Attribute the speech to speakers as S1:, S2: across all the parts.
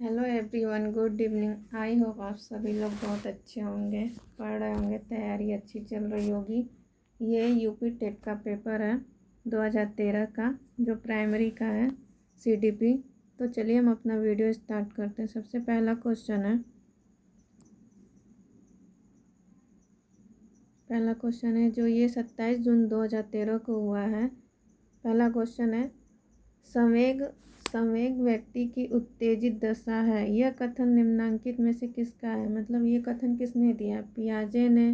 S1: Hello everyone, good evening. I hope आप सभी लोग बहुत अच्छे होंगे, पढ़ रहे होंगे, तैयारी अच्छी चल रही होगी। ये यूपी टेट का पेपर है 2013 का, जो प्राइमरी का है, सीडीपी। तो चलिए हम अपना वीडियो स्टार्ट करते हैं। सबसे पहला क्वेश्चन है जो ये 27 जून 2013 को हुआ है। पहला क्वेश्चन है, संवेग संवेग व्यक्ति की उत्तेजित दशा है। यह कथन निम्नांकित में से किसका है? मतलब ये कथन किसने दिया? पियाजे ने,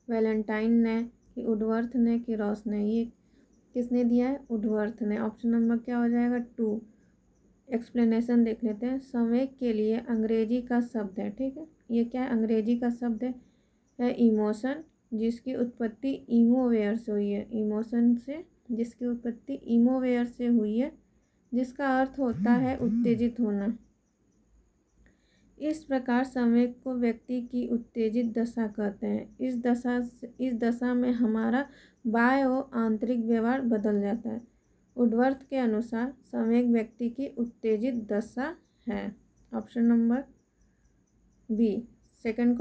S1: वैलेंटाइन ने, कि वुडवर्थ ने, कि रॉस ने? ये किसने दिया है? वुडवर्थ ने। ऑप्शन नंबर क्या हो जाएगा? 2। एक्सप्लेनेशन देख लेते हैं। संवेग के लिए अंग्रेजी का शब्द है, ठीक है। ये क्या है? अंग्रेजी का शब्द है इमोशन, जिसकी उत्पत्ति इमोवेयर से हुई है। इमोशन से जिसकी उत्पत्ति इमोवेयर से हुई है, जिसका अर्थ होता है उत्तेजित होना। इस प्रकार संवेग को व्यक्ति की उत्तेजित दशा कहते हैं। इस दशा में हमारा बाह्य और आंतरिक व्यवहार बदल जाता है। वुडवर्थ के अनुसार संवेग व्यक्ति की उत्तेजित दशा है। Option number B. Second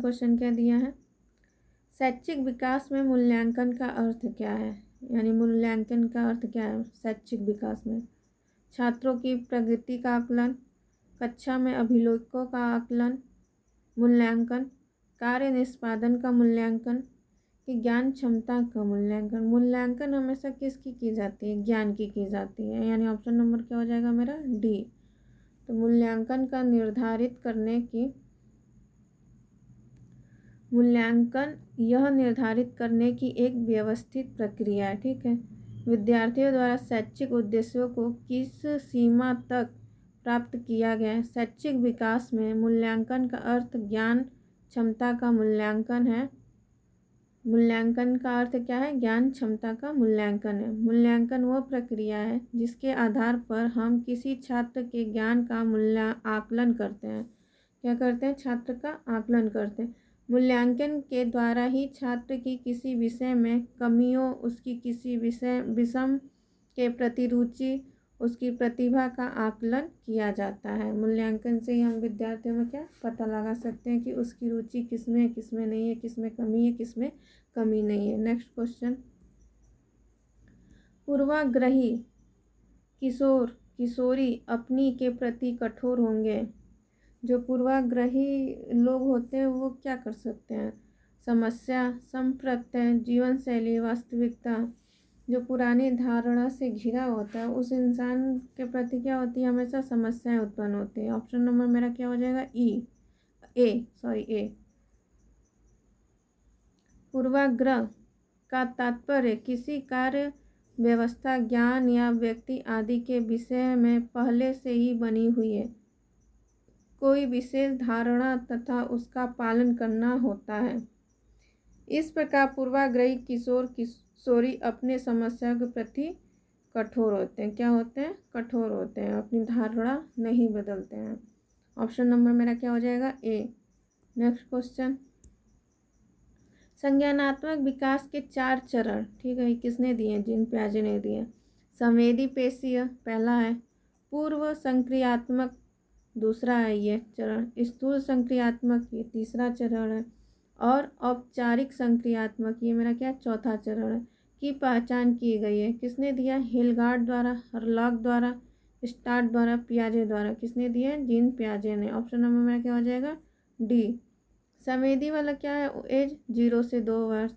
S1: question क्या दिया है? शैक्षिक विकास में मूल्यांकन का अर्थ क्या है? यानी मूल्यांकन का अर्थ क्या है शैक्षिक विकास में? छात्रों की प्रगति का आकलन, कक्षा में अभिलेखों का आकलन, मूल्यांकन, कार्य निष्पादन का मूल्यांकन, कि ज्ञान क्षमता का मूल्यांकन? मूल्यांकन हमेशा किसकी की जाती है? ज्ञान की जाती है। यानी ऑप्शन नंबर क्या हो जाएगा मेरा? डी। तो मूल्यांकन यह निर्धारित करने की एक व्यवस्थित प्रक्रिया है, ठीक है। विद्यार्थियों द्वारा शैक्षिक उद्देश्यों को किस सीमा तक प्राप्त किया गया है? शैक्षिक विकास में मूल्यांकन का अर्थ ज्ञान क्षमता का मूल्यांकन है। मूल्यांकन का अर्थ क्या है? ज्ञान क्षमता का मूल्यांकन है। मूल्यांकन वह प्रक्रिया है जिसके आधार पर हम किसी छात्र के ज्ञान का आकलन करते हैं। क्या करते हैं? छात्र का आकलन करते हैं। मूल्यांकन के द्वारा ही छात्र की किसी विषय में कमियों, उसकी किसी विषम के प्रति रुचि, उसकी प्रतिभा का आकलन किया जाता है। मूल्यांकन से ही हम विद्यार्थियों में क्या पता लगा सकते हैं कि उसकी रुचि किसमें है, किसमें नहीं है, किसमें कमी है, किसमें कमी नहीं है। नेक्स्ट क्वेश्चन, पूर्वाग्रही किशोरी अपनी के प्रति कठोर होंगे। जो पूर्वाग्रही लोग होते हैं वो क्या कर सकते हैं? समस्या, संप्रत्यय, जीवन शैली, वास्तविकता। जो पुरानी धारणा से घिरा होता है उस इंसान के प्रति क्या होती है? हमेशा समस्याएं उत्पन्न होती है। ऑप्शन नंबर मेरा क्या हो जाएगा? ए। पूर्वाग्रह का तात्पर्य किसी कार्य, व्यवस्था, ज्ञान या व्यक्ति आदि के विषय में पहले से ही बनी हुई है कोई विशेष धारणा तथा उसका पालन करना होता है। इस प्रकार पूर्वाग्रही किशोरी अपने समस्या के प्रति कठोर होते हैं। क्या होते हैं? कठोर होते हैं, अपनी धारणा नहीं बदलते हैं। ऑप्शन नंबर मेरा क्या हो जाएगा? ए। नेक्स्ट क्वेश्चन, संज्ञानात्मक विकास के 4 चरण, ठीक है, किसने दिए? जीन पियाजे ने दिए। संवेदी पेशीय पहला है, पूर्व संक्रियात्मक दूसरा है ये चरण, स्थूल संक्रियात्मक ये तीसरा चरण है, और औपचारिक संक्रियात्मक ये मेरा क्या? चौथा चरण है। की पहचान की गई है। किसने दिया? हिलगार्ड द्वारा, हरलॉक द्वारा, स्टार्ट द्वारा, पियाजे द्वारा। किसने दिया? जीन पियाजे ने। ऑप्शन नंबर मेरा क्या हो जाएगा? डी। संवेदी वाला क्या है? एज 0 से 2 वर्ष।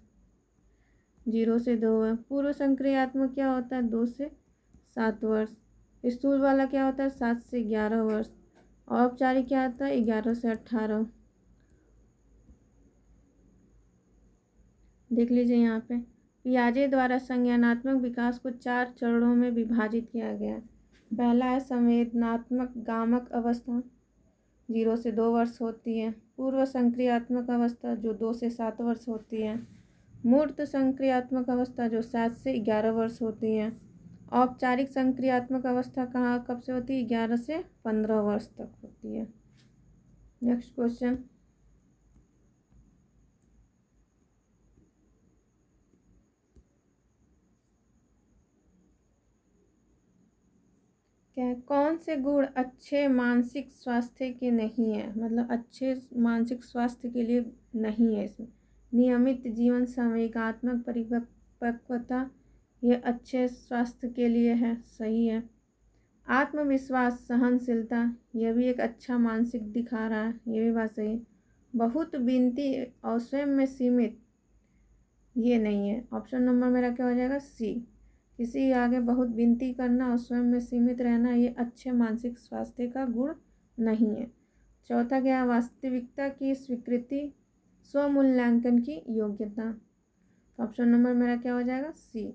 S1: 0 से 2 वर्ष। पूर्व संक्रियात्मक क्या होता है? 2 से 7 वर्ष। स्थूल वाला क्या होता है? 7 से 11 वर्ष। औपचारिक क्या होता है? 11 से 18। देख लीजिए यहाँ पे, पियाजे द्वारा संज्ञानात्मक विकास को 4 चरणों में विभाजित किया गया। पहला है संवेदनात्मक गामक अवस्था, 0 से 2 वर्ष होती है। पूर्व संक्रियात्मक अवस्था जो 2 से 7 वर्ष होती है। मूर्त संक्रियात्मक अवस्था जो 7 से 11 वर्ष होती है। औपचारिक संक्रियात्मक अवस्था कहाँ कब से होती है? 11 से 15 वर्ष तक होती है। नेक्स्ट क्वेश्चन, क्या है, कौन से गुण अच्छे मानसिक स्वास्थ्य के नहीं है, मतलब अच्छे मानसिक स्वास्थ्य के लिए नहीं है इसमें। नियमित जीवन, संवेगात्मक परिपक्वता, ये अच्छे स्वास्थ्य के लिए है, सही है। आत्मविश्वास, सहनशीलता, यह भी एक अच्छा मानसिक दिखा रहा है, ये भी बात सही है। बहुत विनती और स्वयं में सीमित, ये नहीं है। ऑप्शन नंबर मेरा क्या हो जाएगा, सी। किसी आगे बहुत विनती करना और स्वयं में सीमित रहना, ये अच्छे मानसिक स्वास्थ्य का गुण नहीं है। चौथा क्या है, वास्तविकता की स्वीकृति, स्वमूल्यांकन की योग्यता। ऑप्शन नंबर मेरा क्या हो जाएगा, सी।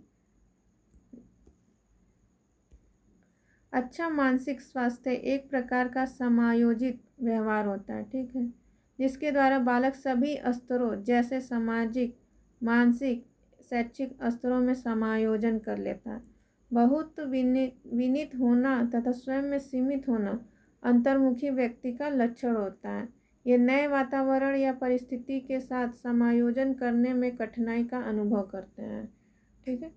S1: अच्छा मानसिक स्वास्थ्य एक प्रकार का समायोजित व्यवहार होता है, ठीक है, जिसके द्वारा बालक सभी स्तरों जैसे सामाजिक, मानसिक, शैक्षिक स्तरों में समायोजन कर लेता है। बहुत विनीत होना तथा स्वयं में सीमित होना अंतर्मुखी व्यक्ति का लक्षण होता है। ये नए वातावरण या परिस्थिति के साथ समायोजन करने में कठिनाई का अनुभव करते हैं, ठीक है।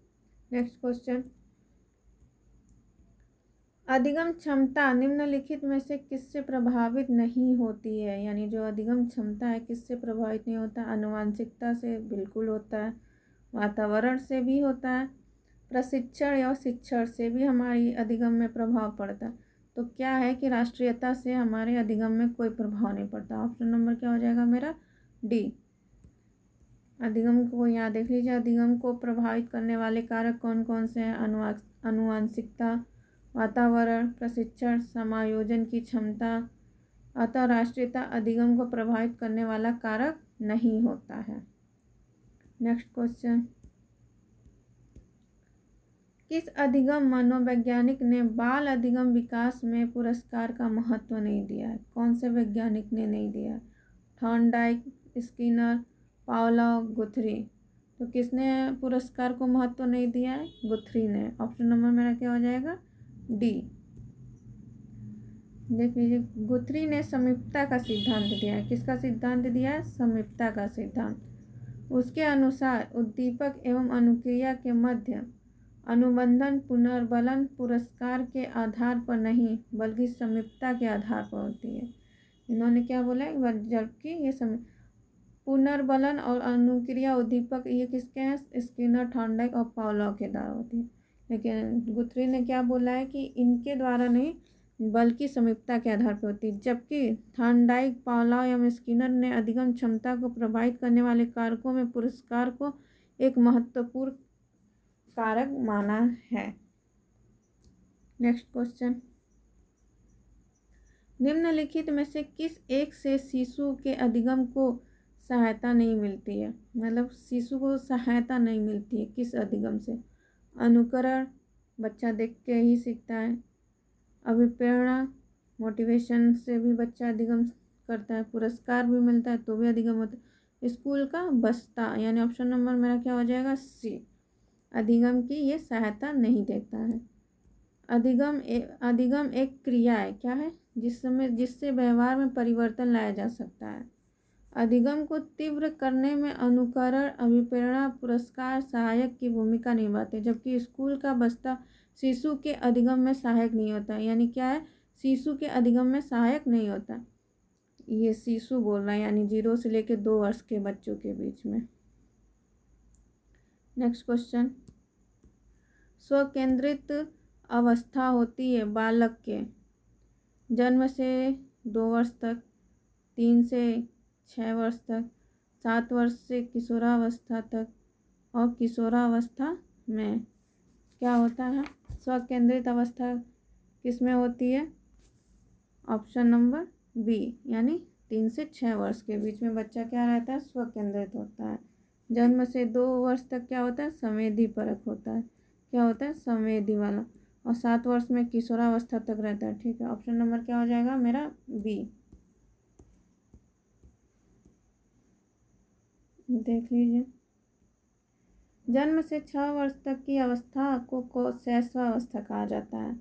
S1: नेक्स्ट क्वेश्चन, अधिगम क्षमता निम्नलिखित में से किससे प्रभावित नहीं होती है, यानी जो अधिगम क्षमता है किससे प्रभावित नहीं होता, आनुवंशिकता से बिल्कुल होता है, वातावरण से भी होता है, प्रशिक्षण या शिक्षण से भी हमारी अधिगम में प्रभाव पड़ता है। तो क्या है कि राष्ट्रीयता से हमारे अधिगम में कोई प्रभाव नहीं पड़ता। ऑप्शन नंबर क्या हो जाएगा मेरा, डी। अधिगम को यहाँ देख लीजिए, अधिगम को प्रभावित करने वाले कारक कौन कौन से हैं, आनुवंशिकता, वातावरण, प्रशिक्षण, समायोजन की क्षमता। अतः राष्ट्रीयता अधिगम को प्रभावित करने वाला कारक नहीं होता है। नेक्स्ट क्वेश्चन, किस अधिगम मनोवैज्ञानिक ने बाल अधिगम विकास में पुरस्कार का महत्व नहीं दिया है, कौन से वैज्ञानिक ने नहीं दिया, थॉर्नडाइक, स्किनर, पावलोव, गुथरी। तो किसने पुरस्कार को महत्व नहीं दिया है, गुथरी ने। ऑप्शन नंबर मेरा क्या हो जाएगा, डी। देख लीजिए, गुथरी ने समीपता का सिद्धांत दिया है, किसका सिद्धांत दिया है, समीपता का सिद्धांत। उसके अनुसार उद्दीपक एवं अनुक्रिया के मध्य अनुबंधन पुनर्बलन पुरस्कार के आधार पर नहीं बल्कि समीपता के आधार पर होती है। इन्होंने क्या बोला है, जबकि ये पुनर्बलन और अनुक्रिया उद्दीपक ये किसके हैं, स्किनर, थॉर्नडाइक और पावलोव के द्वारा होती है। लेकिन गुथरी ने क्या बोला है कि इनके द्वारा नहीं बल्कि समीपता के आधार पर होती है। जबकि थॉर्नडाइक, पावलोव एवं स्किनर ने अधिगम क्षमता को प्रभावित करने वाले कारकों में पुरस्कार को एक महत्वपूर्ण कारक माना है। नेक्स्ट क्वेश्चन, निम्नलिखित में से किस एक से शिशु के अधिगम को सहायता नहीं मिलती है, मतलब शिशु को सहायता नहीं मिलती है किस अधिगम से, अनुकरण, बच्चा देख के ही सीखता है, अभिप्रेरणा, मोटिवेशन से भी बच्चा अधिगम करता है, पुरस्कार भी मिलता है तो भी अधिगम होता है, स्कूल का बस्ता, यानी ऑप्शन नंबर मेरा क्या हो जाएगा, सी। अधिगम की ये सहायता नहीं देता है। अधिगम एक क्रिया है, क्या है, जिससे व्यवहार में परिवर्तन लाया जा सकता है। अधिगम को तीव्र करने में अनुकरण, अभिप्रेरणा, पुरस्कार सहायक की भूमिका निभाते, जबकि स्कूल का बस्ता शिशु के अधिगम में सहायक नहीं होता। यानी क्या है, शिशु के अधिगम में सहायक नहीं होता। ये शिशु बोल रहा है, यानी 0 से लेकर 2 वर्ष के बच्चों के बीच में। नेक्स्ट क्वेश्चन, स्वकेंद्रित अवस्था होती है बालक के जन्म से 2 वर्ष तक, 3 से 6 वर्ष तक, 7 वर्ष से किशोरावस्था तक, और किशोरावस्था में क्या होता है, स्वकेंद्रित अवस्था किस में होती है, ऑप्शन नंबर बी, यानी 3 से 6 वर्ष के बीच में बच्चा क्या रहता है, स्वकेंद्रित होता है। जन्म से 2 वर्ष तक क्या होता है, संवेदी परक होता है, क्या होता है, संवेदी वाला, और 7 वर्ष में किशोरावस्था तक रहता है, ठीक है। ऑप्शन नंबर क्या हो जाएगा मेरा, बी। देख लीजिए, जन्म से 6 वर्ष तक की अवस्था को शैशवावस्था कहा जाता है।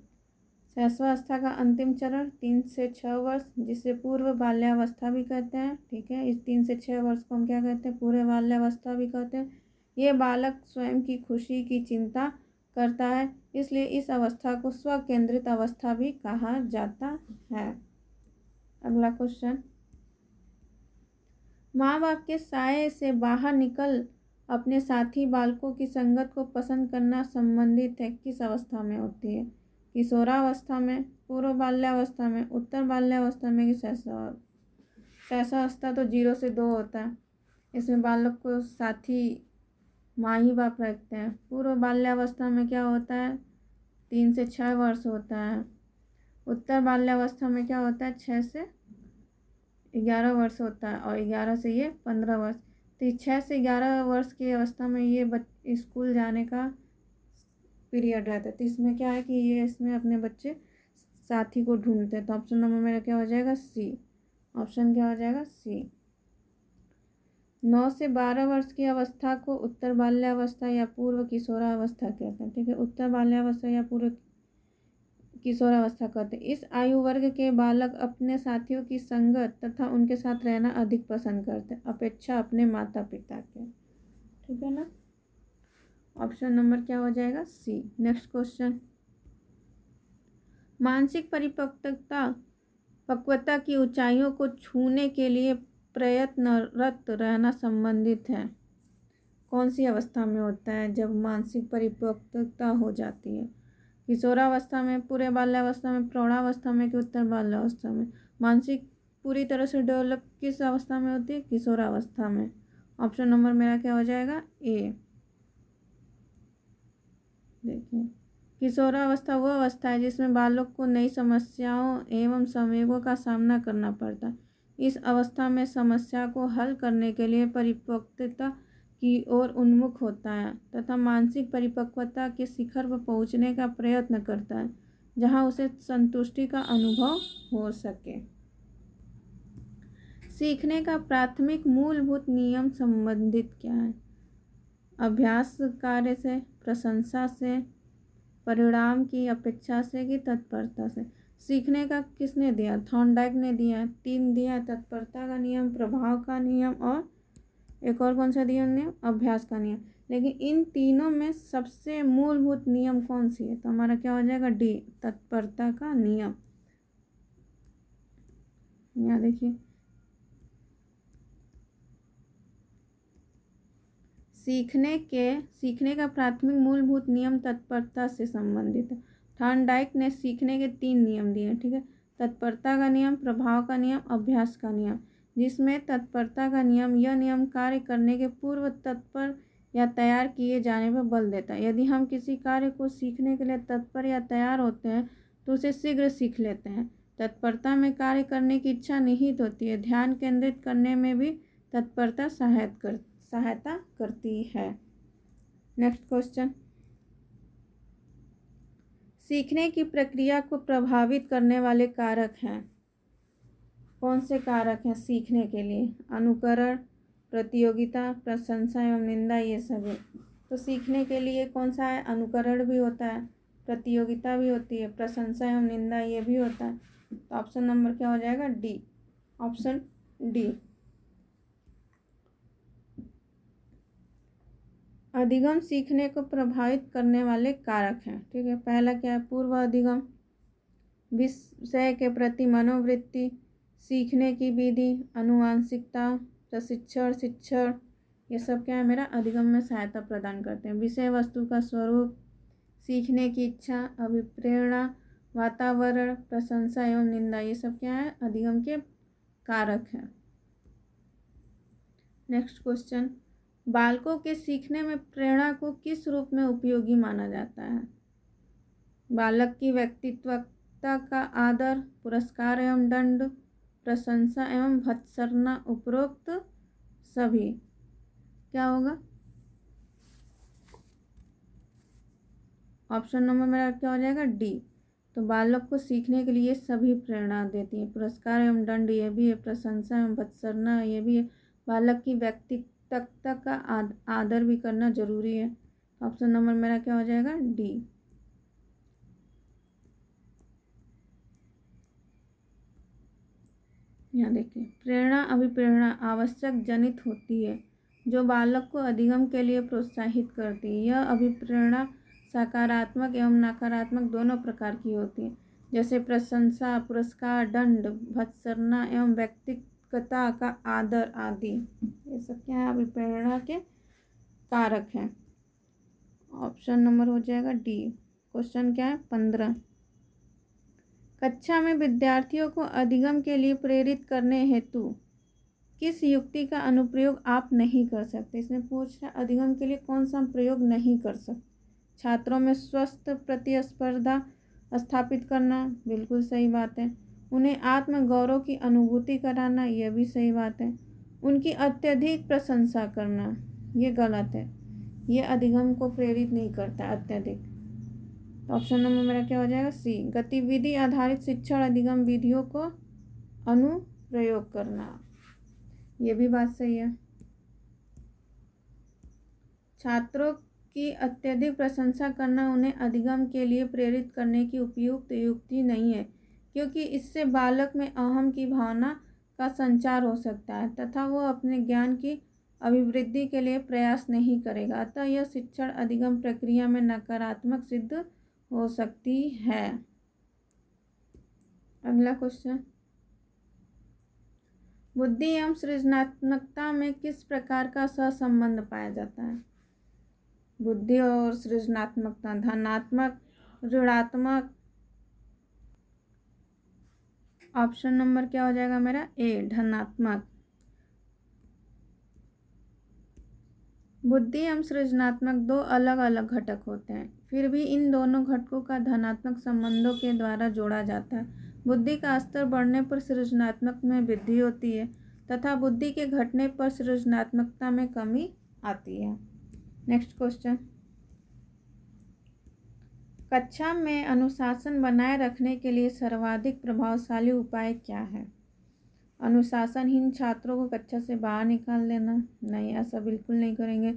S1: शैशवावस्था का अंतिम चरण 3 से 6 वर्ष, जिसे पूर्व बाल्यावस्था भी कहते हैं, ठीक है। इस 3 से 6 वर्ष को हम क्या कहते हैं, पूर्व बाल्यावस्था भी कहते हैं। ये बालक स्वयं की खुशी की चिंता करता है, इसलिए इस अवस्था को स्व केंद्रित अवस्था भी कहा जाता है। अगला क्वेश्चन, माँ बाप के साये से बाहर निकल अपने साथी बालकों की संगत को पसंद करना संबंधित है किस अवस्था में होती है? किशोरावस्था में, पूर्व बाल्यावस्था में, उत्तर बाल्यावस्था में कि शैशवावस्था तो 0 से 2 होता है, इसमें बालक को साथी माँ ही बाप रखते हैं। पूर्व बाल्यावस्था में क्या होता है? 3 से 6 वर्ष होता है। उत्तर बाल्यावस्था में क्या होता है? 6 से 11 वर्ष होता है और 11 से ये 15 वर्ष। तो 6 से 11 वर्ष की अवस्था में ये स्कूल जाने का पीरियड रहता है। तो इसमें क्या है कि ये इसमें अपने बच्चे साथी को ढूंढते हैं। तो ऑप्शन नंबर मेरा क्या हो जाएगा? सी। ऑप्शन क्या हो जाएगा? सी। 9 से 12 वर्ष की अवस्था को उत्तर बाल्यावस्था या पूर्व किशोरावस्था कहते हैं। ठीक है, उत्तर बाल्यावस्था या पूर्व किशोरावस्था कहते हैं। इस आयु वर्ग के बालक अपने साथियों की संगत तथा उनके साथ रहना अधिक पसंद करते हैं अपेक्षा अपने माता पिता के। ठीक है ना, ऑप्शन नंबर क्या हो जाएगा? सी। नेक्स्ट क्वेश्चन, मानसिक पक्वता की ऊंचाइयों को छूने के लिए प्रयत्नरत रहना संबंधित है। कौन सी अवस्था में होता है जब मानसिक परिपक्वता हो जाती है? किशोरावस्था में, पूरे बाल्यावस्था में, प्रौढ़ावस्था में कि उत्तर बाल्यावस्था में? मानसिक पूरी तरह से डेवलप किस अवस्था में होती है? किशोरावस्था में। ऑप्शन नंबर मेरा क्या हो जाएगा? ए। देखिए, किशोरावस्था वह अवस्था है जिसमें बालक को नई समस्याओं एवं संवेगों का सामना करना पड़ता है। इस अवस्था में समस्या को हल करने के लिए परिपक्वता की ओर उन्मुख होता है तथा मानसिक परिपक्वता के शिखर पर पहुंचने का प्रयत्न करता है जहां उसे संतुष्टि का अनुभव हो सके। सीखने का प्राथमिक मूलभूत नियम संबंधित क्या है? अभ्यास कार्य से, प्रशंसा से, परिणाम की अपेक्षा से कि तत्परता से? सीखने का किसने दिया? थॉर्नडाइक ने दिया है। 3 दिया, तत्परता का नियम, प्रभाव का नियम और एक और कौन सा दिया नियम? अभ्यास का नियम। लेकिन इन तीनों में सबसे मूलभूत नियम कौन सी है? तो हमारा क्या हो जाएगा? डी, तत्परता का नियम। यहाँ देखिए, सीखने का प्राथमिक मूलभूत नियम तत्परता से संबंधित है। थॉर्नडाइक ने सीखने के 3 नियम दिए। ठीक है, तत्परता का नियम, प्रभाव का नियम, अभ्यास का नियम। जिसमें तत्परता का नियम, यह नियम कार्य करने के पूर्व तत्पर या तैयार किए जाने पर बल देता है। यदि हम किसी कार्य को सीखने के लिए तत्पर या तैयार होते हैं तो उसे शीघ्र सीख लेते हैं। तत्परता में कार्य करने की इच्छा निहित होती है। ध्यान केंद्रित करने में भी तत्परता सहायता करती है। नेक्स्ट क्वेश्चन, सीखने की प्रक्रिया को प्रभावित करने वाले कारक हैं। कौन से कारक हैं सीखने के लिए? अनुकरण, प्रतियोगिता, प्रशंसा एवं निंदा, ये सभी। तो सीखने के लिए कौन सा है? अनुकरण भी होता है, प्रतियोगिता भी होती है, प्रशंसा एवं निंदा ये भी होता है। तो ऑप्शन नंबर क्या हो जाएगा? डी। Option D. अधिगम सीखने को प्रभावित करने वाले कारक हैं। ठीक है, पहला क्या है? पूर्व अधिगम, विषय के प्रति मनोवृत्ति, सीखने की विधि, अनुवांशिकता, प्रशिक्षण, शिक्षण, ये सब क्या है? मेरा अधिगम में सहायता प्रदान करते हैं। विषय वस्तु का स्वरूप, सीखने की इच्छा, अभिप्रेरणा, वातावरण, प्रशंसा एवं निंदा, ये सब क्या है? अधिगम के कारक हैं। नेक्स्ट क्वेश्चन, बालकों के सीखने में प्रेरणा को किस रूप में उपयोगी माना जाता है? बालक की व्यक्तित्वता का आदर, पुरस्कार एवं दंड, प्रशंसा एवं भत्सना, उपरोक्त सभी। क्या होगा? ऑप्शन नंबर मेरा क्या हो जाएगा? डी। तो बालक को सीखने के लिए सभी प्रेरणा देती है। पुरस्कार एवं दंड ये भी है, प्रशंसा एवं भत्सना ये भी है। बालक की व्यक्तित्वता का आदर भी करना जरूरी है। ऑप्शन नंबर मेरा क्या हो जाएगा? डी। यहाँ देखिए, प्रेरणा अभिप्रेरणा आवश्यक जनित होती है जो बालक को अधिगम के लिए प्रोत्साहित करती है। यह अभिप्रेरणा सकारात्मक एवं नकारात्मक दोनों प्रकार की होती है, जैसे प्रशंसा, पुरस्कार, दंड, भत्सना एवं व्यक्तिगतता का आदर आदि। ये सब क्या है, अभिप्रेरणा के कारक हैं। ऑप्शन नंबर हो जाएगा डी। क्वेश्चन क्या है 15। कक्षा में विद्यार्थियों को अधिगम के लिए प्रेरित करने हेतु किस युक्ति का अनुप्रयोग आप नहीं कर सकते। इसमें पूछ रहा है अधिगम के लिए कौन सा प्रयोग नहीं कर सकते। छात्रों में स्वस्थ प्रतिस्पर्धा स्थापित करना, बिल्कुल सही बात है। उन्हें आत्मगौरव की अनुभूति कराना, यह भी सही बात है। उनकी अत्यधिक प्रशंसा करना, ये गलत है। ये अधिगम को प्रेरित नहीं करता अत्यधिक। तो ऑप्शन नंबर मेरा क्या हो जाएगा सी। गतिविधि आधारित शिक्षण अधिगम विधियों को अनुप्रयोग करना, ये भी बात सही है। छात्रों की अत्यधिक प्रशंसा करना उन्हें अधिगम के लिए प्रेरित करने की उपयुक्त युक्ति नहीं है, क्योंकि इससे बालक में अहम की भावना का संचार हो सकता है तथा वह अपने ज्ञान की अभिवृद्धि के लिए प्रयास नहीं करेगा। अतः यह शिक्षण अधिगम प्रक्रिया में नकारात्मक सिद्ध हो सकती है। अगला क्वेश्चन, बुद्धि एवं सृजनात्मकता में किस प्रकार का सहसंबंध पाया जाता है। बुद्धि और सृजनात्मकता धनात्मक, ऋणात्मक। ऑप्शन नंबर क्या हो जाएगा मेरा ए, धनात्मक। बुद्धि एवं सृजनात्मक दो अलग अलग घटक होते हैं, फिर भी इन दोनों घटकों का धनात्मक संबंधों के द्वारा जोड़ा जाता है। बुद्धि का स्तर बढ़ने पर सृजनात्मक में वृद्धि होती है तथा बुद्धि के घटने पर सृजनात्मकता में कमी आती है। नेक्स्ट क्वेश्चन, कक्षा में अनुशासन बनाए रखने के लिए सर्वाधिक प्रभावशाली उपाय क्या है। अनुशासनहीन छात्रों को कक्षा से बाहर निकाल देना, नहीं, ऐसा बिल्कुल नहीं करेंगे।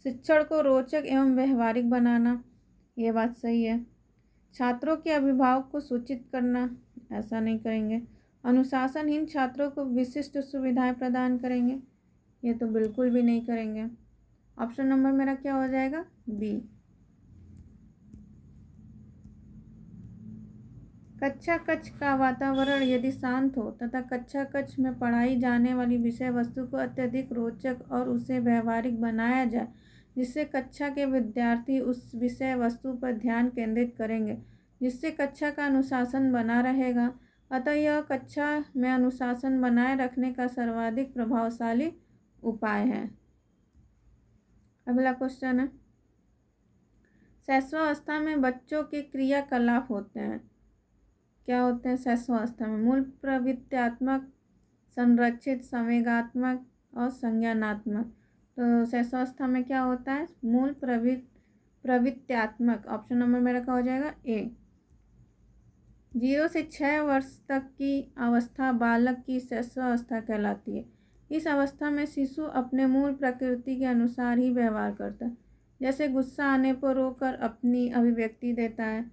S1: शिक्षण को रोचक एवं व्यवहारिक बनाना, ये बात सही है। छात्रों के अभिभावक को सूचित करना, ऐसा नहीं करेंगे। अनुशासनहीन छात्रों को विशिष्ट सुविधाएं प्रदान करेंगे, ये तो बिल्कुल भी नहीं करेंगे। ऑप्शन नंबर मेरा क्या हो जाएगा बी। कक्षा कक्ष का वातावरण यदि शांत हो तथा कक्षा कक्ष में पढ़ाई जाने वाली विषय वस्तु को अत्यधिक रोचक और उसे व्यवहारिक बनाया जाए, जिससे कक्षा के विद्यार्थी उस विषय वस्तु पर ध्यान केंद्रित करेंगे, जिससे कक्षा का अनुशासन बना रहेगा। अतः यह कक्षा में अनुशासन बनाए रखने का सर्वाधिक प्रभावशाली उपाय है। अगला क्वेश्चन है, शैशवावस्था में बच्चों के क्रियाकलाप होते हैं, क्या होते हैं शैशवावस्था में। मूल प्रवृत्त्यात्मक, संरक्षित, संवेगात्मक और संज्ञानात्मक। तो शैशवावस्था में क्या होता है, मूल प्रवृत्त्यात्मक। ऑप्शन नंबर मेरा क्या हो जाएगा ए। 0 से 6 वर्ष तक की अवस्था बालक की शैशवावस्था कहलाती है। इस अवस्था में शिशु अपने मूल प्रकृति के अनुसार ही व्यवहार करता है, जैसे गुस्सा आने पर रोकर अपनी अभिव्यक्ति देता है,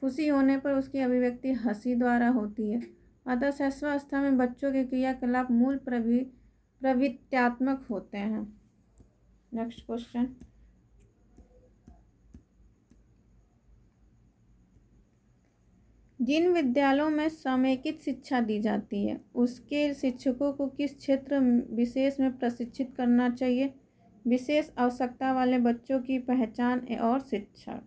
S1: खुशी होने पर उसकी अभिव्यक्ति हंसी द्वारा होती है। अतः शैशवावस्था में बच्चों के क्रियाकलाप मूल प्रवृत्त्यात्मक होते हैं। नेक्स्ट क्वेश्चन, जिन विद्यालयों में समेकित शिक्षा दी जाती है उसके शिक्षकों को किस क्षेत्र विशेष में प्रशिक्षित करना चाहिए। विशेष आवश्यकता वाले बच्चों की पहचान और शिक्षा।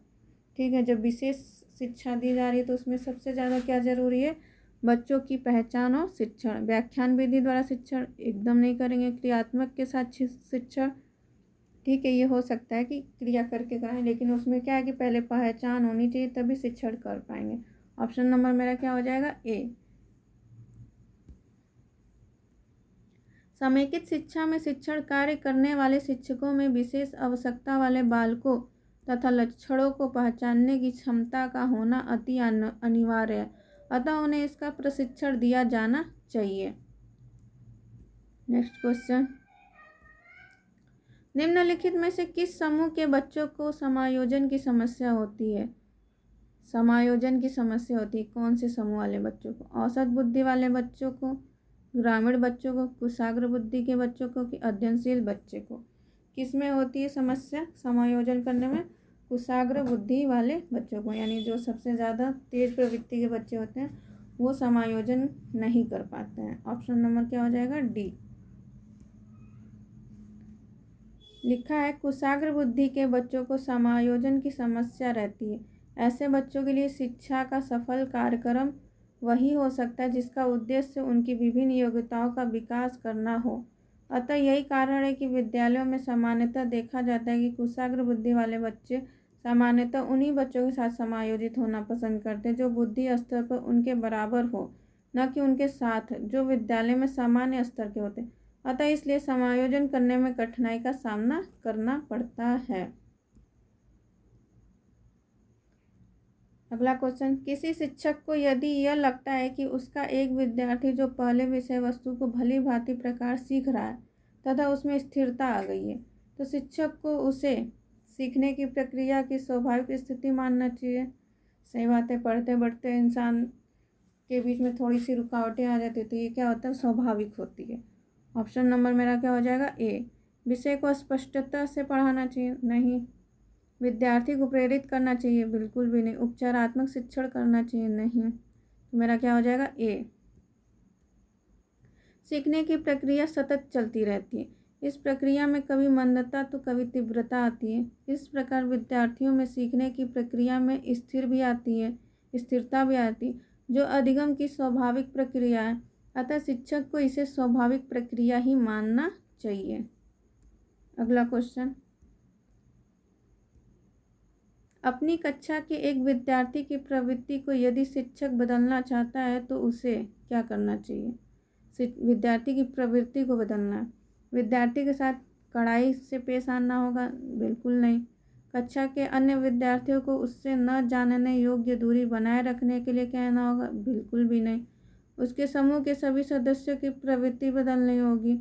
S1: ठीक है, जब विशेष शिक्षा दी जा रही है तो उसमें सबसे ज़्यादा क्या जरूरी है, बच्चों की पहचान और शिक्षण। व्याख्यान विधि द्वारा शिक्षण एकदम नहीं करेंगे, क्रियात्मक के साथ शिक्षण। ठीक है, ये हो सकता है कि क्रिया करके कराएं, लेकिन उसमें क्या है कि पहले पहचान होनी चाहिए तभी शिक्षण कर पाएंगे। ऑप्शन नंबर मेरा क्या हो जाएगा ए। समेकित शिक्षा में शिक्षण कार्य करने वाले शिक्षकों में विशेष आवश्यकता वाले बालकों तथा लक्षणों को पहचानने की क्षमता का होना अति अनिवार्य है, अतः उन्हें इसका प्रशिक्षण दिया जाना चाहिए। नेक्स्ट क्वेश्चन, निम्नलिखित में से किस समूह के बच्चों को समायोजन की समस्या होती है। समायोजन की समस्या होती है कौन से समूह वाले बच्चों को। औसत बुद्धि वाले बच्चों को, ग्रामीण बच्चों को, कुशाग्र बुद्धि के बच्चों को कि अध्ययनशील बच्चे को। किस में होती है समस्या समायोजन करने में, कुशाग्र बुद्धि वाले बच्चों को, यानी जो सबसे ज़्यादा तेज प्रवृत्ति के बच्चे होते हैं वो समायोजन नहीं कर पाते हैं। ऑप्शन नंबर क्या हो जाएगा? डी। लिखा है कुशाग्र बुद्धि के बच्चों को समायोजन की समस्या रहती है। ऐसे बच्चों के लिए शिक्षा का सफल कार्यक्रम वही हो सकता है जिसका उद्देश्य उनकी विभिन्न योग्यताओं का विकास करना हो। अतः यही कारण है कि विद्यालयों में सामान्यतः देखा जाता है कि कुशाग्र बुद्धि वाले बच्चे सामान्यतः उन्हीं बच्चों के साथ समायोजित होना पसंद करते हैं जो बुद्धि स्तर पर उनके बराबर हो, न कि उनके साथ जो विद्यालय में सामान्य स्तर के होते हैं। अतः इसलिए समायोजन करने में कठिनाई का सामना करना पड़ता है। अगला क्वेश्चन, किसी शिक्षक को यदि यह लगता है कि उसका एक विद्यार्थी जो पहले विषय वस्तु को भली भांति प्रकार सीख रहा है तथा उसमें स्थिरता आ गई है, तो शिक्षक को उसे सीखने की प्रक्रिया की स्वाभाविक स्थिति मानना चाहिए। सही बात है, पढ़ते बढ़ते इंसान के बीच में थोड़ी सी रुकावटें आ जाती है तो ये क्या होता है? स्वाभाविक होती है। ऑप्शन नंबर मेरा क्या हो जाएगा? ए। विषय को स्पष्टता से पढ़ाना चाहिए? नहीं। विद्यार्थी को प्रेरित करना चाहिए? बिल्कुल भी नहीं। उपचारात्मक शिक्षण करना चाहिए? नहीं। तो मेरा क्या हो जाएगा? ए। सीखने की प्रक्रिया सतत चलती रहती है। इस प्रक्रिया में कभी मंदता तो कभी तीव्रता आती है। इस प्रकार विद्यार्थियों में सीखने की प्रक्रिया में स्थिरता भी आती है जो अधिगम की स्वाभाविक प्रक्रिया है। अतः शिक्षक को इसे स्वाभाविक प्रक्रिया ही मानना चाहिए। अगला क्वेश्चन, अपनी कक्षा के एक विद्यार्थी की प्रवृत्ति को यदि शिक्षक बदलना चाहता है तो उसे क्या करना चाहिए? विद्यार्थी की प्रवृत्ति को बदलना है। विद्यार्थी के साथ कड़ाई से पेश आना होगा? बिल्कुल नहीं। कक्षा के अन्य विद्यार्थियों को उससे न जानने योग्य दूरी बनाए रखने के लिए कहना होगा? बिल्कुल भी नहीं। उसके समूह के सभी सदस्यों की प्रवृत्ति बदलनी होगी।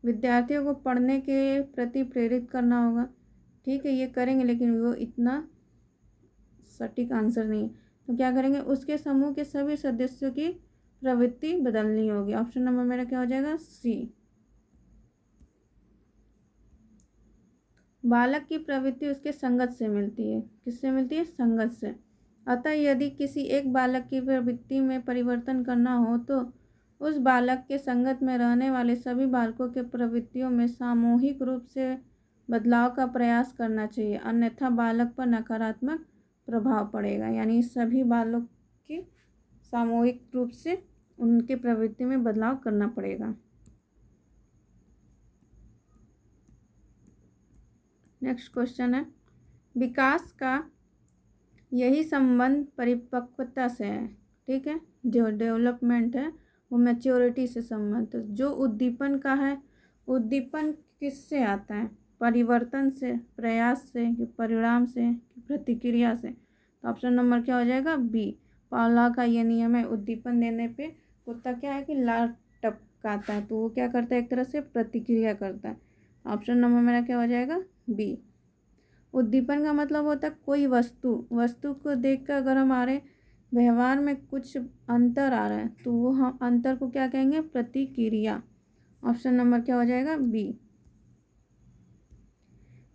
S1: विद्यार्थियों को पढ़ने के प्रति प्रेरित करना होगा। ठीक है, ये करेंगे, लेकिन वो इतना सटीक आंसर नहीं है। तो क्या करेंगे? उसके समूह के सभी सदस्यों की प्रवृत्ति बदलनी होगी। ऑप्शन नंबर मेरा क्या हो जाएगा? सी। बालक की प्रवृत्ति उसके संगत से मिलती है। किससे मिलती है? संगत से। अतः यदि किसी एक बालक की प्रवृत्ति में परिवर्तन करना हो तो उस बालक के संगत में रहने वाले सभी बालकों के प्रवृत्तियों में सामूहिक रूप से बदलाव का प्रयास करना चाहिए, अन्यथा बालक पर नकारात्मक प्रभाव पड़ेगा। यानी सभी बालकों की सामूहिक रूप से उनके प्रवृत्ति में बदलाव करना पड़ेगा। नेक्स्ट क्वेश्चन है, विकास का यही संबंध परिपक्वता से है। ठीक है, जो डेवलपमेंट है वो मैच्योरिटी से संबंध। जो उद्दीपन का है, उद्दीपन किससे आता है? परिवर्तन से, प्रयास से, कि परिणाम से, कि प्रतिक्रिया से? तो ऑप्शन नंबर क्या हो जाएगा? बी। पावला का ये नियम है, उद्दीपन देने पे कुत्ता क्या है कि लार टपकाता है, तो वो क्या करता है? एक तरह से प्रतिक्रिया करता है। ऑप्शन नंबर मेरा क्या हो जाएगा? बी। उद्दीपन का मतलब होता है कोई वस्तु को देखकर अगर हमारे व्यवहार में कुछ अंतर आ रहा है तो वो हम अंतर को क्या कहेंगे? प्रतिक्रिया। ऑप्शन नंबर क्या हो जाएगा? बी।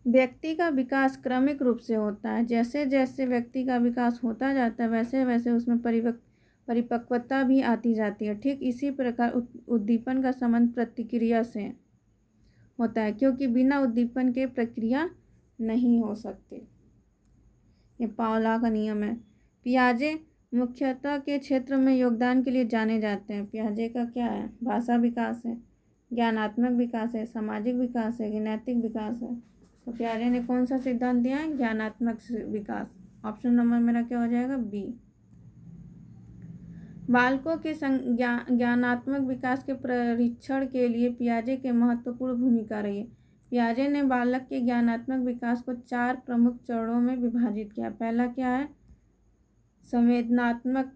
S1: व्यक्ति का विकास क्रमिक रूप से होता है। जैसे जैसे व्यक्ति का विकास होता जाता है वैसे वैसे उसमें परिपक्वता भी आती जाती है। ठीक इसी प्रकार उद्दीपन का संबंध प्रतिक्रिया से होता है, क्योंकि बिना उद्दीपन के प्रक्रिया नहीं हो सकती। ये पावला का नियम है। पियाजे मुख्यतः के क्षेत्र में योगदान के लिए जाने जाते हैं। पियाजे का क्या है? भाषा विकास है, ज्ञानात्मक विकास है, सामाजिक विकास है कि नैतिक विकास है? तो पियाजे ने कौन सा सिद्धांत दिया है? ज्ञानात्मक विकास। ऑप्शन नंबर मेरा क्या हो जाएगा? बी। बालकों के ज्ञानात्मक विकास के परीक्षण के लिए पियाजे के महत्वपूर्ण भूमिका रही है। पियाजे ने बालक के ज्ञानात्मक विकास को 4 प्रमुख चरणों में विभाजित किया। पहला क्या है? संवेदनात्मक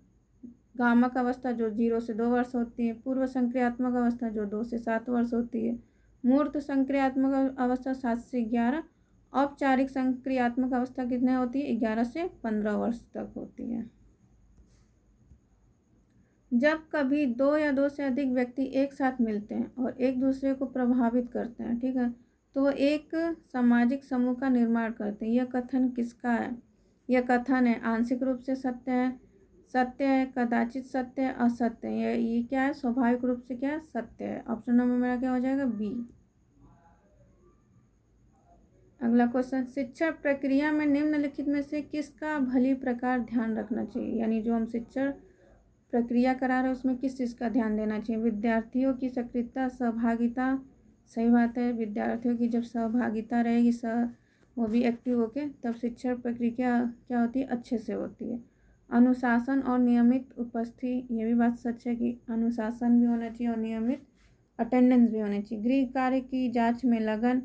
S1: गामक अवस्था जो 0 से 2 वर्ष होती है, पूर्व संक्रियात्मक अवस्था जो 2 से 7 वर्ष होती है, मूर्त संक्रियात्मक अवस्था 7 से 11, औपचारिक संक्रियात्मक अवस्था कितने होती है? 11 से 15 वर्ष तक होती है। जब कभी 2 या 2 से अधिक व्यक्ति एक साथ मिलते हैं और एक दूसरे को प्रभावित करते हैं, ठीक है, तो एक सामाजिक समूह का निर्माण करते हैं। यह कथन किसका है? यह कथन है आंशिक रूप से सत्य है, कदाचित सत्य है, असत्य है। ये क्या है? स्वाभाविक रूप से क्या है? सत्य है। ऑप्शन नंबर मेरा क्या हो जाएगा? बी। अगला क्वेश्चन, शिक्षण प्रक्रिया में निम्नलिखित में से किसका भली प्रकार ध्यान रखना चाहिए? यानी जो हम शिक्षण प्रक्रिया करा रहे हैं उसमें किस चीज़ का ध्यान देना चाहिए? विद्यार्थियों की सक्रियता, सहभागिता। सही बात है, विद्यार्थियों की जब सहभागिता रहेगी, वो भी एक्टिव होके, तब शिक्षण प्रक्रिया क्या होती है? अच्छे से होती है। अनुशासन और नियमित उपस्थिति, ये भी बात सच है कि अनुशासन भी होना चाहिए और नियमित अटेंडेंस भी होनी चाहिए। गृह कार्य की जांच में लगन,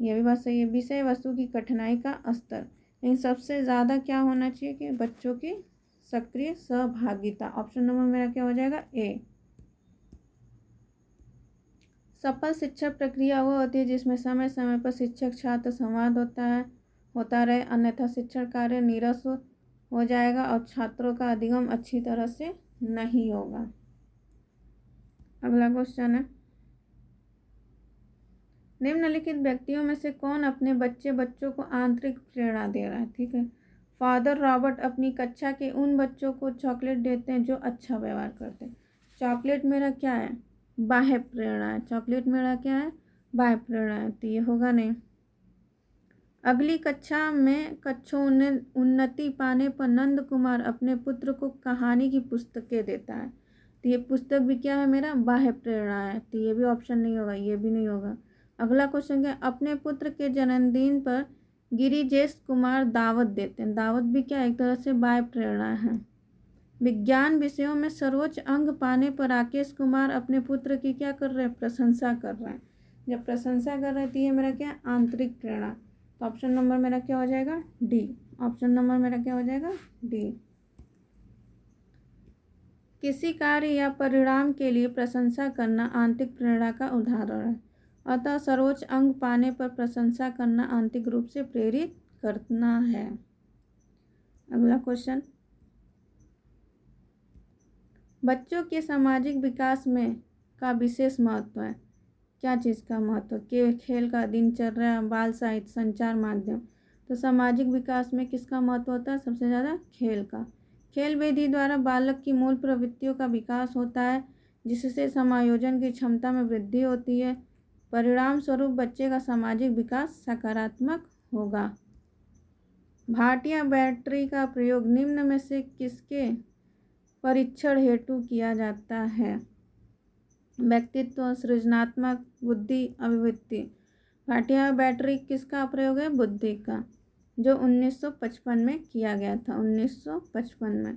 S1: ये भी बात सही है। विषय वस्तु की कठिनाई का स्तर, इन सबसे ज़्यादा क्या होना चाहिए कि बच्चों की सक्रिय सहभागिता। ऑप्शन नंबर मेरा क्या हो जाएगा? ए। सफल शिक्षण प्रक्रिया वो होती है जिसमें समय समय पर शिक्षक छात्र संवाद होता रहे, अन्यथा शिक्षण कार्य नीरस हो जाएगा और छात्रों का अधिगम अच्छी तरह से नहीं होगा। अगला क्वेश्चन है, निम्नलिखित व्यक्तियों में से कौन अपने बच्चों को आंतरिक प्रेरणा दे रहा है? ठीक है, फादर रॉबर्ट अपनी कक्षा के उन बच्चों को चॉकलेट देते हैं जो अच्छा व्यवहार करते हैं। चॉकलेट मेरा क्या है? बाह्य प्रेरणा है। चॉकलेट मेरा क्या है? बाह्य प्रेरणा है, तो ये होगा नहीं। अगली कक्षा में उन्नति पाने पर नंद कुमार अपने पुत्र को कहानी की पुस्तकें देता है, तो ये पुस्तक भी क्या है? मेरा बाह्य प्रेरणा है, तो ये भी ऑप्शन नहीं होगा, ये भी नहीं होगा। अगला क्वेश्चन क्या? अपने पुत्र के जन्मदिन पर गिरिजेश कुमार दावत देते हैं। दावत भी क्या? एक तरह से बाह्य प्रेरणा है। विज्ञान विषयों में सर्वोच्च अंक पाने पर राकेश कुमार अपने पुत्र की क्या कर रहे हैं? प्रशंसा कर रहे हैं। जब प्रशंसा कर रहे थे, ये मेरा क्या? आंतरिक प्रेरणा। तो ऑप्शन नंबर मेरा क्या हो जाएगा? डी। ऑप्शन नंबर मेरा क्या हो जाएगा? डी। किसी कार्य या परिणाम के लिए प्रशंसा करना आंतरिक प्रेरणा का उदाहरण है, अतः सर्वोच्च अंक पाने पर प्रशंसा करना आंतरिक रूप से प्रेरित करना है। अगला क्वेश्चन, बच्चों के सामाजिक विकास में का विशेष महत्व है। क्या चीज़ का महत्व? के खेल का, दिनचर्या, बाल साहित्य, संचार माध्यम। तो सामाजिक विकास में किसका महत्व होता है? सबसे ज़्यादा खेल का। खेल विधि द्वारा बालक की मूल प्रवृत्तियों का विकास होता है, जिससे समायोजन की क्षमता में वृद्धि होती है। परिणाम स्वरूप बच्चे का सामाजिक विकास सकारात्मक होगा। भाटिया बैटरी का प्रयोग निम्न में से किसके परीक्षण हेतु किया जाता है? व्यक्तित्व, सृजनात्मक, बुद्धि, अभिव्यक्ति। भाटिया बैटरी किसका प्रयोग है? बुद्धि का, जो 1955 में किया गया था। 1955 में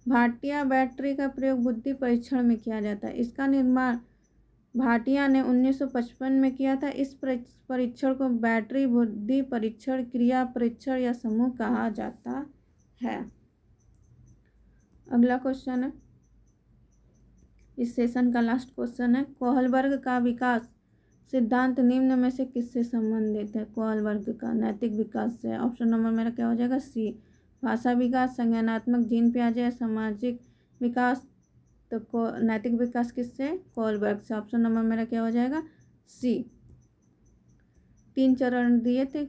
S1: भाटिया बैटरी का प्रयोग बुद्धि परीक्षण में किया जाता है। इसका निर्माण भाटिया ने 1955 में किया था। इस परीक्षण को बैटरी बुद्धि परीक्षण, क्रिया परीक्षण या समूह कहा जाता है। अगला क्वेश्चन है, इस सेशन का लास्ट क्वेश्चन है, कोहलबर्ग का विकास सिद्धांत निम्न में से किससे संबंधित है? कोहलबर्ग का नैतिक विकास से। ऑप्शन नंबर मेरा क्या हो जाएगा? सी। भाषा विकास, संज्ञानात्मक, जीन पियाजे, सामाजिक विकास। तो नैतिक विकास किससे? कोहलबर्ग से। ऑप्शन नंबर मेरा क्या हो जाएगा? सी। 3 चरण दिए थे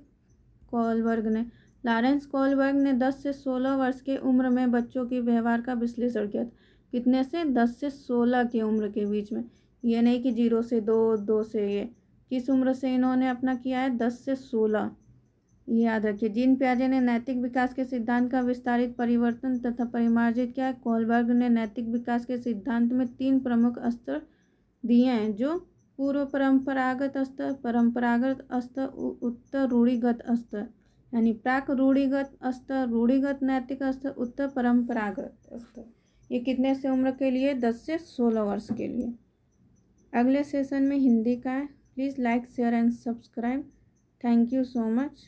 S1: कोहलबर्ग ने। लॉरेंस कोहलबर्ग ने 10 से 16 वर्ष की उम्र में बच्चों के व्यवहार का विश्लेषण किया था। कितने से? 10 से 16 की उम्र के बीच में। ये नहीं कि 0 से 2, 2 से ये। किस उम्र से इन्होंने अपना किया है? 10 से 16। ये याद रखिए। जीन पियाजे ने नैतिक विकास के सिद्धांत का विस्तारित परिवर्तन तथा परिमार्जित किया है। कोहलबर्ग ने नैतिक विकास के सिद्धांत में 3 प्रमुख स्तर दिए हैं, जो पूर्व परंपरागत स्तर, परंपरागत स्तर, उत्तर रूढ़िगत स्तर। यानी प्राक रूढ़िगत स्तर, रूढ़िगत नैतिक स्तर, उत्तर परंपरागत स्तर। ये कितने से उम्र के लिए? 10 से 16 वर्ष के लिए। अगले सेशन में हिंदी का है। Please like, share and subscribe. Thank you so much.